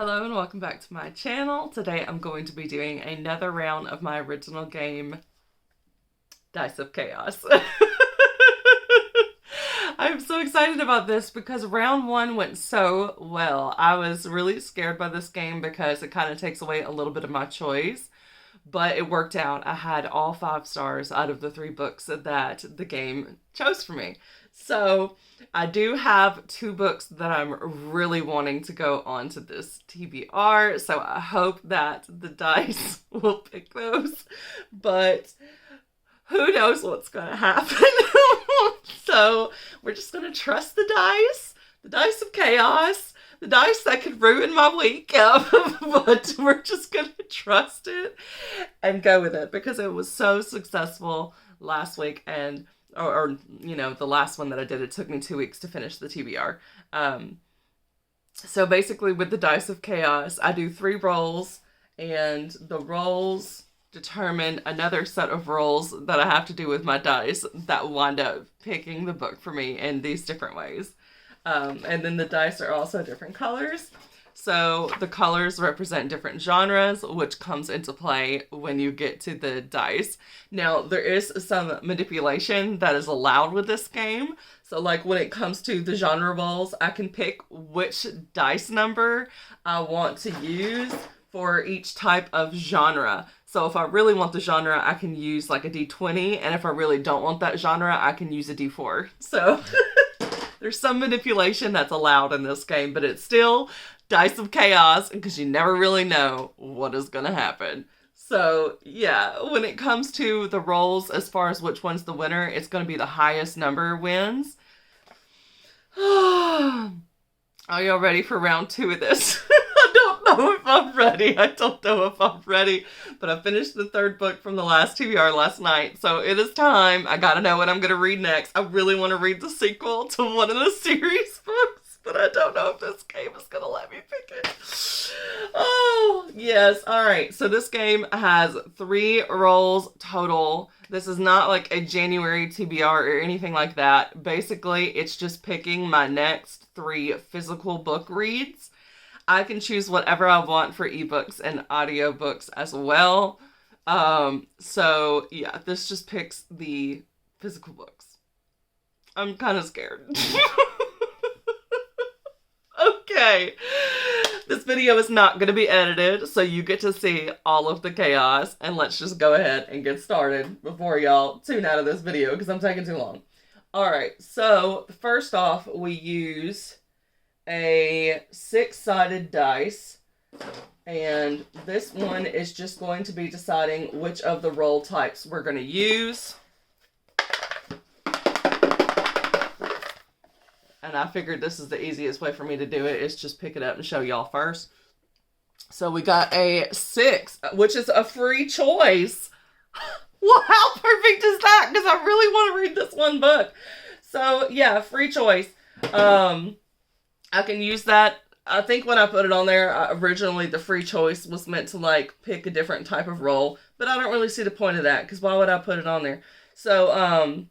Hello and welcome back to my channel. Today I'm going to be doing another round of my original game, Dice of Chaos. I'm so excited about this because round one went so well. I was really scared by this game because it kind of takes away a little bit of my choice, but it worked out. I had all 5 stars out of the 3 books that the game chose for me. So I do have 2 books that I'm really wanting to go on to this TBR, so I hope that the dice will pick those, but who knows what's going to happen. So we're just going to trust the dice of chaos, the dice that could ruin my week, but we're just going to trust it and go with it because it was so successful last week, and or you know, the last one that I did, it took me 2 weeks to finish the TBR. So basically with the Dice of Chaos, I do 3 rolls, and the rolls determine another set of rolls that I have to do with my dice that wind up picking the book for me in these different ways. And then the dice are also different colors. So the colors represent different genres, which comes into play when you get to the dice. Now, there is some manipulation that is allowed with this game. So like when it comes to the genre rolls, I can pick which dice number I want to use for each type of genre. So if I really want the genre, I can use like a D20. And if I really don't want that genre, I can use a D4. So there's some manipulation that's allowed in this game, but it's still Dice of Chaos because you never really know what is going to happen. So yeah, when it comes to the rolls, as far as which one's the winner, it's going to be the highest number wins. Are y'all ready for round 2 of this? I don't know if I'm ready. But I finished the 3rd book from the last TBR last night, so it is time. I gotta know what I'm gonna read next. I really want to read the sequel to one of the series books, but I don't know if this game is gonna let me pick it. Oh, yes. All right. So this game has 3 rolls total. This is not like a January TBR or anything like that. Basically, it's just picking my next 3 physical book reads. I can choose whatever I want for ebooks and audiobooks as well. So yeah, this just picks the physical books. I'm kind of scared. Okay. This video is not going to be edited, so you get to see all of the chaos, and let's just go ahead and get started before y'all tune out of this video because I'm taking too long. Alright, so first off, we use a 6-sided dice, and this one is just going to be deciding which of the roll types we're going to use. And I figured this is the easiest way for me to do it, is just pick it up and show y'all first. So we got a 6, which is a free choice. Well, how perfect is that? Because I really want to read this one book. So yeah, free choice. I can use that. I think when I put it on there, originally the free choice was meant to like pick a different type of roll, but I don't really see the point of that because why would I put it on there? So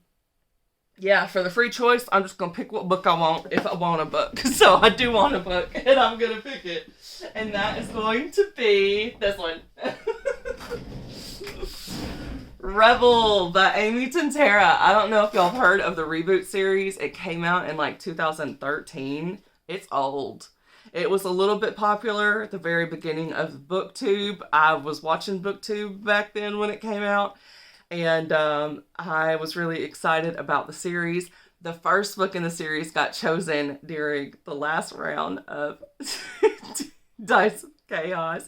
yeah, for the free choice, I'm just going to pick what book I want if I want a book. So I do want a book, and I'm going to pick it. And that is going to be this one. Rebel by Amy Tintera. I don't know if y'all have heard of the reboot series. It came out in like 2013. It's old. It was a little bit popular at the very beginning of BookTube. I was watching BookTube back then when it came out. And I was really excited about the series. The first book in the series got chosen during the last round of Dice of Chaos.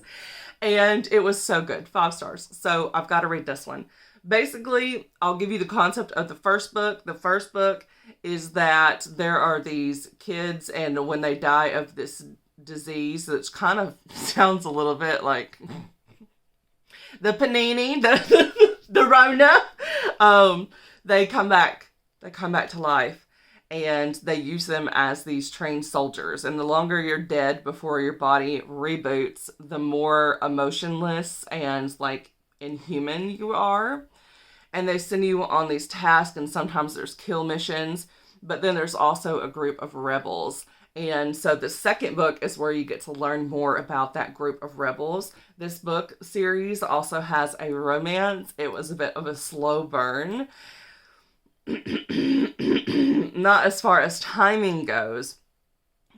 And it was so good. 5 stars. So I've got to read this one. Basically, I'll give you the concept of the first book. The first book is that there are these kids, and when they die of this disease, which kind of sounds a little bit like the panini, the Rona, they come back to life, and they use them as these trained soldiers. And the longer you're dead before your body reboots, the more emotionless and like inhuman you are. And they send you on these tasks, and sometimes there's kill missions, but then there's also a group of rebels. And so the second book is where you get to learn more about that group of rebels. This book series also has a romance. It was a bit of a slow burn. Not as far as timing goes,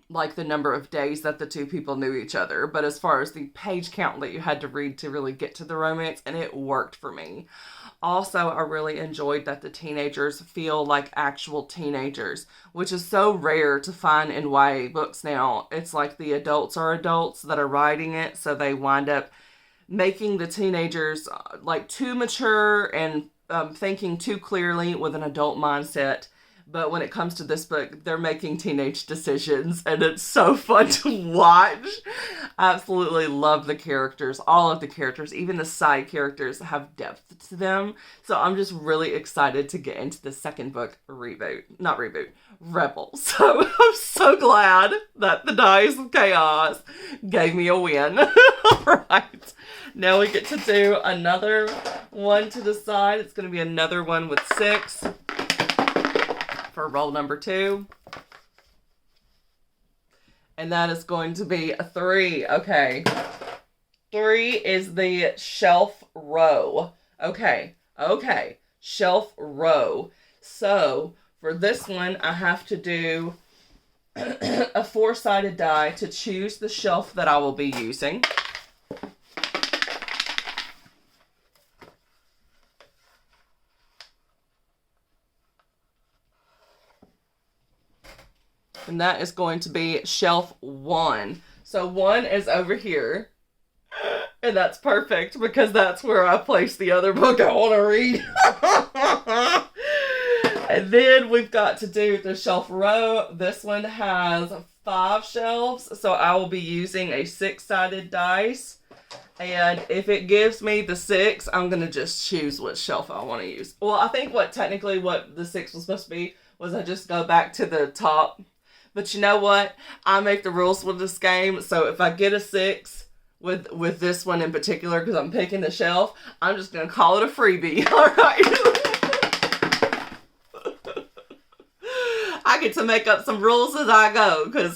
like the number of days that the two people knew each other, but as far as the page count that you had to read to really get to the romance, and it worked for me. Also, I really enjoyed that the teenagers feel like actual teenagers, which is so rare to find in YA books now. It's like the adults are adults that are writing it, so they wind up making the teenagers like too mature and thinking too clearly with an adult mindset. But when it comes to this book, they're making teenage decisions, and it's so fun to watch. I absolutely love the characters. All of the characters, even the side characters, have depth to them. So I'm just really excited to get into the second book, Rebel. So I'm so glad that the Dice of Chaos gave me a win. All right. Now we get to do another one to the side. It's going to be another one with 6. For roll number 2. And that is going to be a 3. Okay. 3 is the shelf row. Okay. Shelf row. So, for this one, I have to do a 4-sided die to choose the shelf that I will be using. And that is going to be shelf 1. So 1 is over here. And that's perfect because that's where I place the other book I want to read. And then we've got to do the shelf row. This one has 5 shelves. So I will be using a 6-sided dice. And if it gives me the 6, I'm going to just choose what shelf I want to use. Well, I think what the 6 was supposed to be was I just go back to the top. But you know what? I make the rules with this game. So if I get a 6 with this one in particular, because I'm picking the shelf, I'm just going to call it a freebie. All right. I get to make up some rules as I go because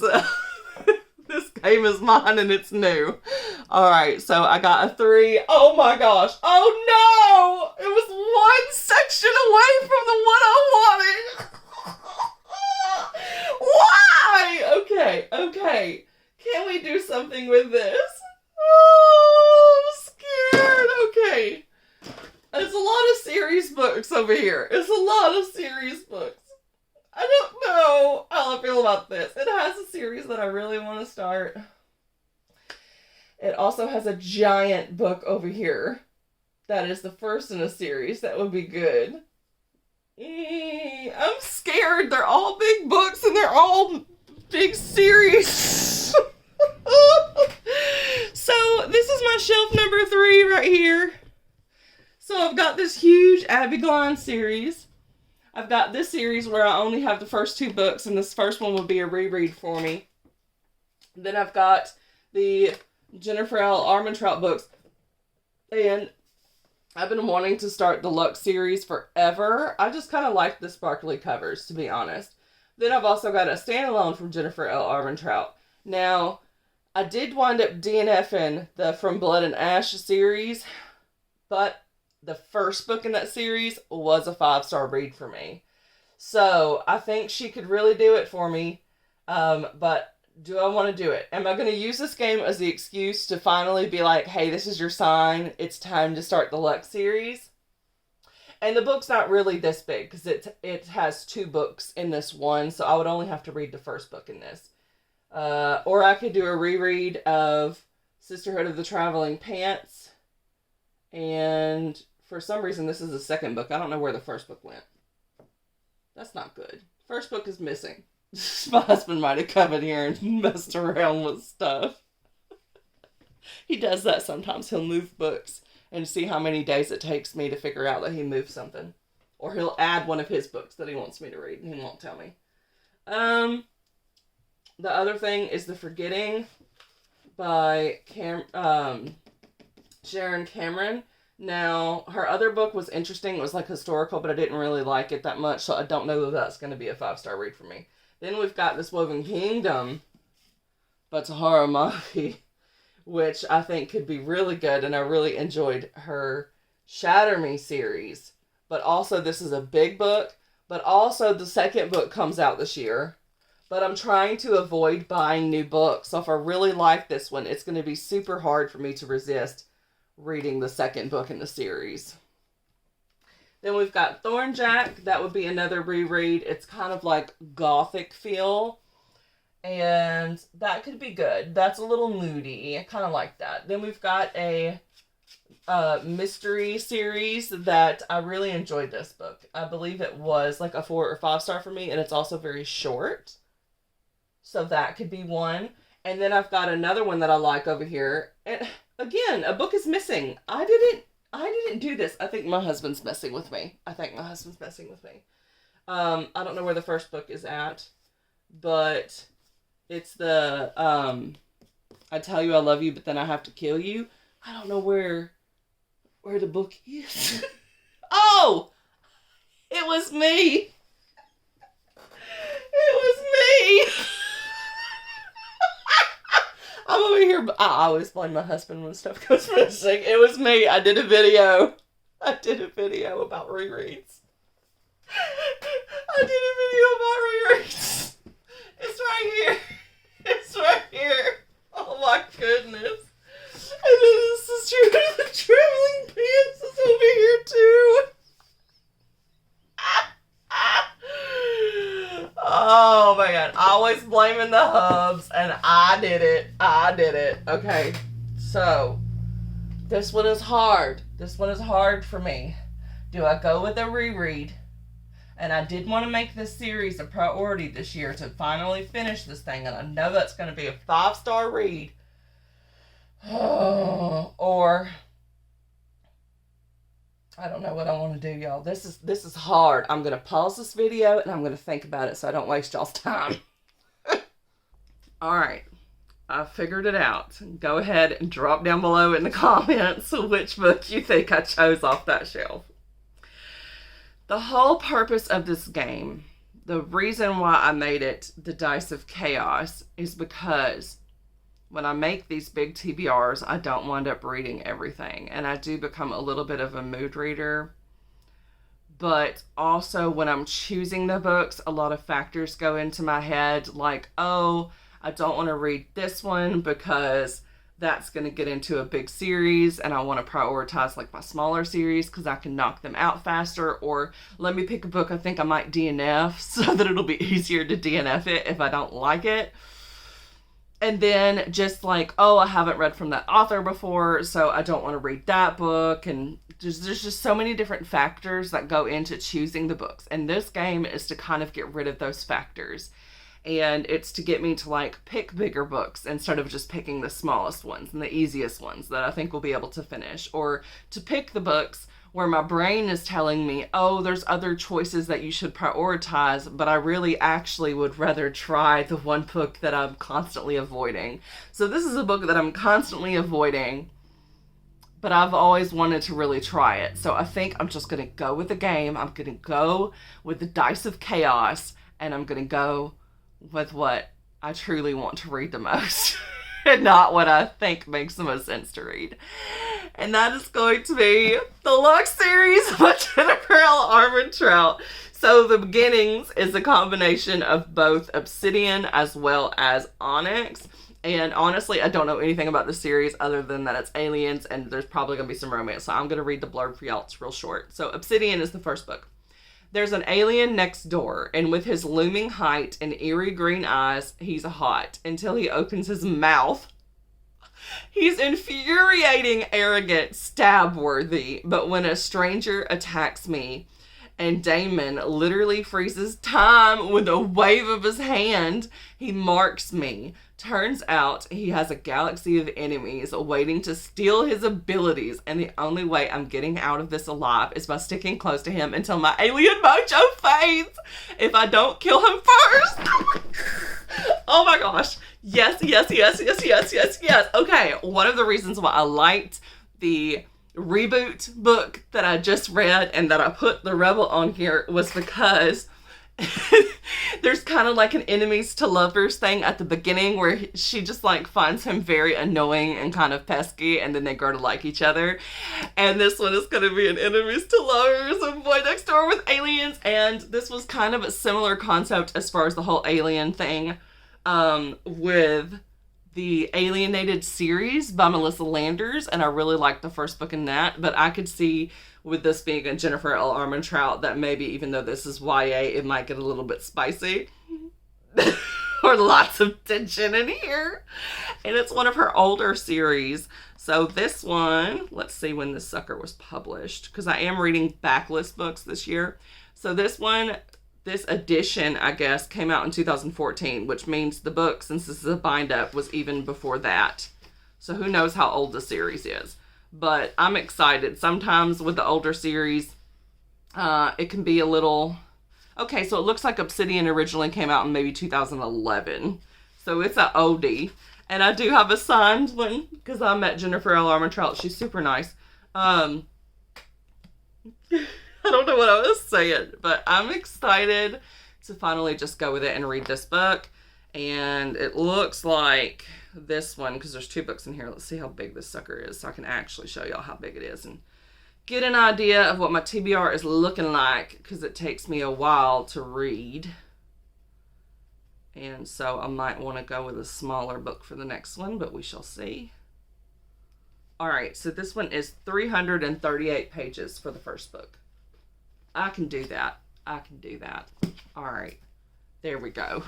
this game is mine and it's new. All right. So I got a 3. Oh my gosh. Oh no. It was one section away from the one I wanted. Why? Okay. Can we do something with this? Oh, I'm scared. Okay. There's a lot of serious books over here. It's a lot of serious books. I don't know how I feel about this. It has a series that I really want to start. It also has a giant book over here. That is the first in a series. That would be good. I'm scared. They're all big books and they're all big series. So this is my shelf number 3 right here. So I've got this huge Abby Glenn series. I've got this series where I only have the first 2 books, and this first one will be a reread for me. Then I've got the Jennifer L. Armentrout books. And I've been wanting to start the Lux series forever. I just kind of like the sparkly covers, to be honest. Then I've also got a standalone from Jennifer L. Armentrout. Now, I did wind up DNFing the From Blood and Ash series, but the first book in that series was a 5-star read for me. So, I think she could really do it for me, but do I want to do it? Am I going to use this game as the excuse to finally be like, hey, this is your sign, it's time to start the Lux series? And the book's not really this big, because it has 2 books in this one, so I would only have to read the first book in this. Or I could do a reread of Sisterhood of the Traveling Pants, and for some reason this is the second book. I don't know where the first book went. That's not good. First book is missing. My husband might have come in here and messed around with stuff. He does that sometimes. He'll move books and see how many days it takes me to figure out that he moved something. Or he'll add one of his books that he wants me to read and he won't tell me. The other thing is The Forgetting by Sharon Cameron. Now, her other book was interesting. It was like historical, but I didn't really like it that much, so I don't know that that's going to be a 5-star read for me. Then we've got This Woven Kingdom by Tahara Mafi, which I think could be really good, and I really enjoyed her Shatter Me series. But also, this is a big book, but also the second book comes out this year. But I'm trying to avoid buying new books, so if I really like this one, it's going to be super hard for me to resist reading the second book in the series. Then we've got Thornjack. That would be another reread. It's kind of like gothic feel. And that could be good. That's a little moody. I kind of like that. Then we've got a mystery series that I really enjoyed this book. I believe it was like a 4 or 5 star for me. And it's also very short. So that could be one. And then I've got another one that I like over here. And again, a book is missing. I didn't do this. I think my husband's messing with me. I don't know where the first book is at, but it's the I Tell You I Love You, but then I have to kill you. I don't know where the book is. Oh! It was me. It was me. I'm over here. I always blame my husband when stuff goes missing. It was me. I did a video about rereads. It's right here. It's right here. Oh my goodness. And then this is true. The traveling pants is over here too. Oh my god. Always blaming the hubs, and I did it. Okay. So, this one is hard. This one is hard for me. Do I go with a reread? And I did want to make this series a priority this year to finally finish this thing, and I know that's going to be a 5-star read. Or I don't know what I want to do, y'all. This is hard. I'm going to pause this video and I'm going to think about it so I don't waste y'all's time. All right. I figured it out. Go ahead and drop down below in the comments which book you think I chose off that shelf. The whole purpose of this game, the reason why I made it the Dice of Chaos, is because when I make these big TBRs, I don't wind up reading everything. And I do become a little bit of a mood reader. But also when I'm choosing the books, a lot of factors go into my head. Like, oh, I don't want to read this one because that's going to get into a big series. And I want to prioritize like my smaller series because I can knock them out faster. Or let me pick a book I think I might DNF so that it'll be easier to DNF it if I don't like it. And then just like, oh, I haven't read from that author before, so I don't want to read that book. And there's just so many different factors that go into choosing the books. And this game is to kind of get rid of those factors. And it's to get me to like pick bigger books instead of just picking the smallest ones and the easiest ones that I think will be able to finish. Or to pick the books where my brain is telling me, oh, there's other choices that you should prioritize, but I really actually would rather try the one book that I'm constantly avoiding. So this is a book that I'm constantly avoiding, but I've always wanted to really try it. So I think I'm just going to go with the game. I'm going to go with the Dice of Chaos, and I'm going to go with what I truly want to read the most. And not what I think makes the most sense to read. And that is going to be the Lux series by Jennifer L. Armentrout. So the Beginnings is a combination of both Obsidian as well as Onyx. And honestly, I don't know anything about the series other than that it's aliens and there's probably going to be some romance. So I'm going to read the blurb for y'all. It's real short. So Obsidian is the first book. There's an alien next door, and with his looming height and eerie green eyes, he's hot until he opens his mouth. He's infuriating, arrogant, stab-worthy, but when a stranger attacks me, and Damon literally freezes time with a wave of his hand, he marks me. Turns out he has a galaxy of enemies waiting to steal his abilities, and the only way I'm getting out of this alive is by sticking close to him until my alien mojo fades if I don't kill him first. Oh my gosh. Yes. Okay, one of the reasons why I liked the reboot book that I just read and that I put the Rebel on here was because there's kind of like an enemies to lovers thing at the beginning where she just like finds him very annoying and kind of pesky, and then they grow to like each other. And this one is going to be an enemies to lovers and boy next door with aliens. And this was kind of a similar concept as far as the whole alien thing, with the Alienated series by Melissa Landers, and I really liked the first book in that. But I could see with this being a Jennifer L. Armentrout that maybe even though this is YA, it might get a little bit spicy. Or lots of tension in here. And it's one of her older series. So this one, let's see when this sucker was published, because I am reading backlist books this year. So this one, this edition, I guess, came out in 2014, which means the book, since this is a bind-up, was even before that. So who knows how old the series is. But I'm excited. Sometimes with the older series, it can be a little... Okay, so it looks like Obsidian originally came out in maybe 2011. So it's a oldie. And I do have a signed one, because I met Jennifer L. Armentrout. She's super nice. I don't know what I was saying, but I'm excited to finally just go with it and read this book. And it looks like this one, because there's 2 books in here. Let's see how big this sucker is so I can actually show y'all how big it is and get an idea of what my TBR is looking like, because it takes me a while to read. And so I might want to go with a smaller book for the next one, but we shall see. Alright, so this one is 338 pages for the first book. I can do that. I can do that. Alright. There we go.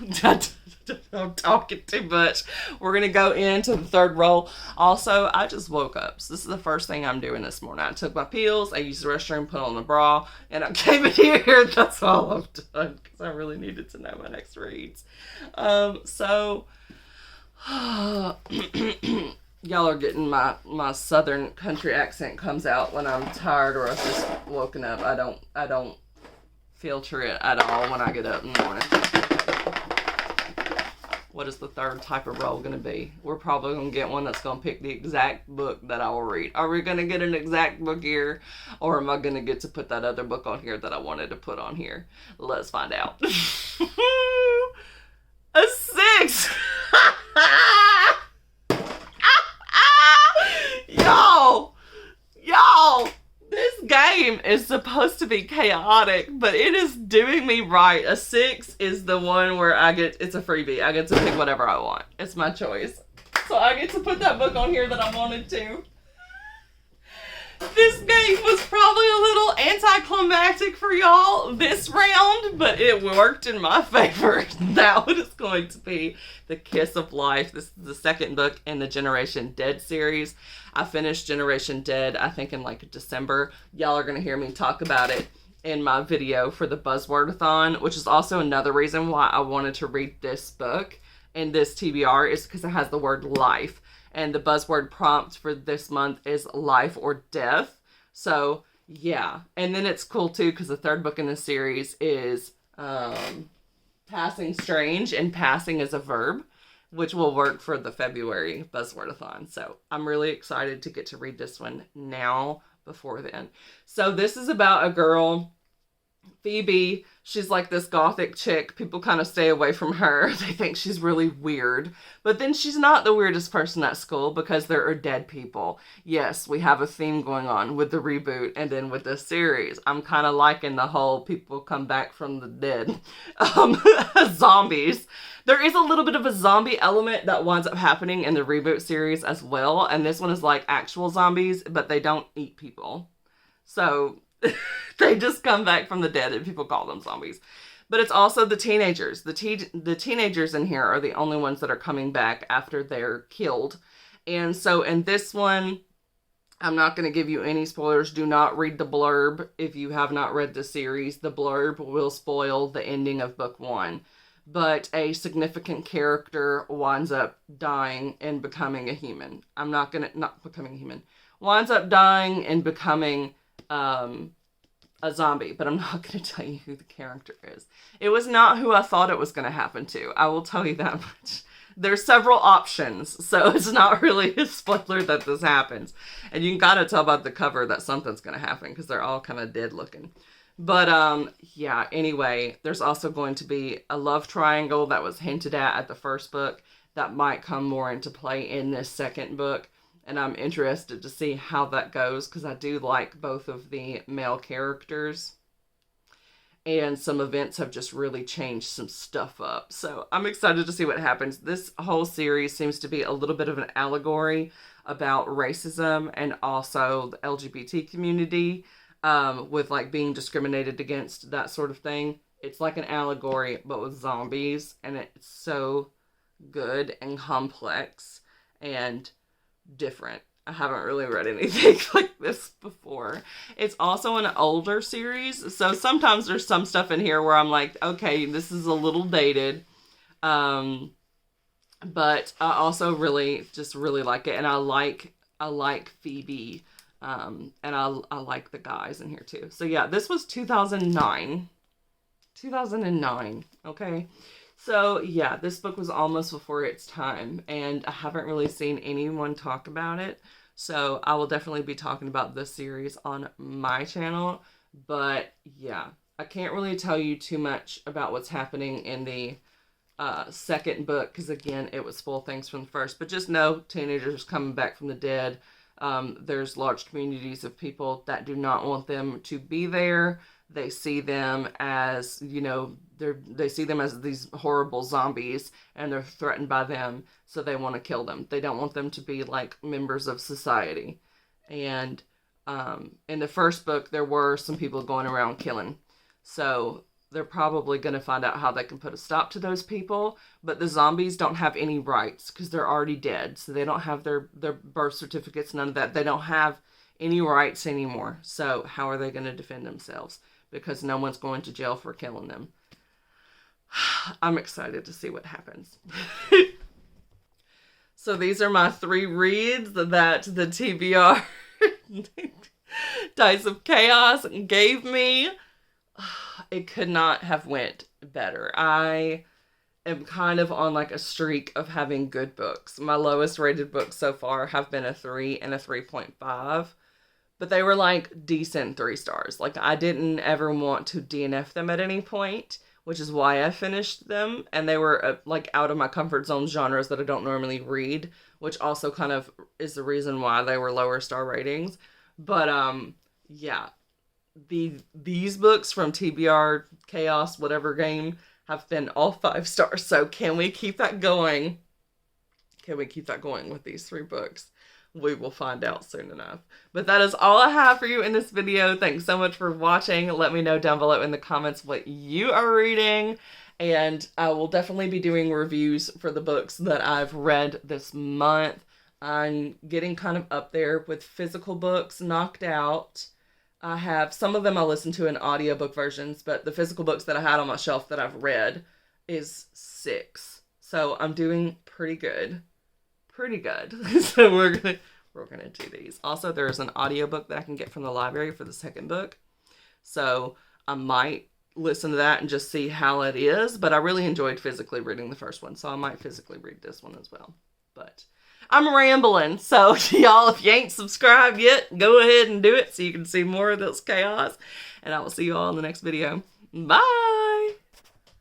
I'm talking too much. We're going to go into the third roll. Also, I just woke up. So this is the first thing I'm doing this morning. I took my pills, I used the restroom, put on the bra, and I came in here. That's all I've done because I really needed to know my next reads. So, y'all are getting my southern country accent comes out when I'm tired or I've just woken up. I don't filter it at all when I get up in the morning. What is the third type of roll going to be? We're probably going to get one that's going to pick the exact book that I will read. Are we going to get an exact book here? Or am I going to get to put that other book on here that I wanted to put on here? Let's find out. A 6! Y'all! This game is supposed to be chaotic, but it is doing me right. A 6 is the one where it's a freebie. I get to pick whatever I want. It's my choice. So I get to put that book on here that I wanted to. This game was probably a little anticlimactic for y'all this round, but it worked in my favor. Now it is going to be The Kiss of Life. This is the second book in the Generation Dead series. I finished Generation Dead, I think, in like December. Y'all are going to hear me talk about it in my video for the Buzzword-a-thon, which is also another reason why I wanted to read this book and this TBR is because it has the word life. And the buzzword prompt for this month is life or death. So, yeah. And then it's cool, too, because the third book in the series is Passing Strange, and passing is a verb, which will work for the February Buzzword-a-thon. So, I'm really excited to get to read this one now before then. So, this is about a girl, Phoebe. She's like this gothic chick. People kind of stay away from her. They think she's really weird. But then she's not the weirdest person at school because there are dead people. Yes, we have a theme going on with the reboot and then with this series. I'm kind of liking the whole people come back from the dead. Zombies. There is a little bit of a zombie element that winds up happening in the reboot series as well. And this one is like actual zombies, but they don't eat people. So... they just come back from the dead and people call them zombies. But it's also the teenagers. The teenagers in here are the only ones that are coming back after they're killed. And so in this one, I'm not going to give you any spoilers. Do not read the blurb if you have not read the series. The blurb will spoil the ending of book 1. But a significant character winds up dying and becoming a human. Not becoming a human. Winds up dying and becoming... a zombie, but I'm not going to tell you who the character is. It was not who I thought it was going to happen to. I will tell you that much. There's several options, so it's not really a spoiler that this happens. And you can kind of tell by the cover that something's going to happen because they're all kind of dead looking. But yeah, anyway, there's also going to be a love triangle that was hinted at the first book that might come more into play in this second book. And I'm interested to see how that goes because I do like both of the male characters. And some events have just really changed some stuff up. So I'm excited to see what happens. This whole series seems to be a little bit of an allegory about racism and also the LGBT community, with like being discriminated against, that sort of thing. It's like an allegory, but with zombies, and it's so good and complex and different. I haven't really read anything like this before. It's also an older series, so sometimes there's some stuff in here where I'm like, okay, this is a little dated. But I also really like it, and I like Phoebe, and I like the guys in here too. So yeah, this was 2009. Okay. So yeah, this book was almost before its time, and I haven't really seen anyone talk about it. So I will definitely be talking about this series on my channel. But yeah, I can't really tell you too much about what's happening in the second book, because again, it would spoil things from the first. But just know, teenagers coming back from the dead. There's large communities of people that do not want them to be there. They see them as, you know, they see them as these horrible zombies, and they're threatened by them, so they want to kill them. They don't want them to be like members of society. And in the first book, there were some people going around killing. So they're probably going to find out how they can put a stop to those people. But the zombies don't have any rights because they're already dead. So they don't have their birth certificates, none of that. They don't have any rights anymore. So how are they going to defend themselves? Because no one's going to jail for killing them. I'm excited to see what happens. So these are my 3 reads that the TBR Dice of Chaos gave me. It could not have went better. I am kind of on like a streak of having good books. My lowest rated books so far have been a 3 and a 3.5. But they were like decent 3 stars. Like I didn't ever want to DNF them at any point, which is why I finished them. And they were like out of my comfort zone genres that I don't normally read, which also kind of is the reason why they were lower star ratings. But yeah, these books from TBR Chaos, whatever game, have been all 5 stars. So can we keep that going? Can we keep that going with these 3 books? We will find out soon enough. But that is all I have for you in this video. Thanks so much for watching. Let me know down below in the comments what you are reading. And I will definitely be doing reviews for the books that I've read this month. I'm getting kind of up there with physical books knocked out. I have some of them I listen to in audiobook versions, but the physical books that I had on my shelf that I've read is 6. So I'm doing pretty good. So we're gonna do these. Also, there's an audiobook that I can get from the library for the second book. So I might listen to that and just see how it is. But I really enjoyed physically reading the first one, so I might physically read this one as well. But I'm rambling, so y'all, if you ain't subscribed yet, go ahead and do it so you can see more of this chaos. And I will see you all in the next video. Bye!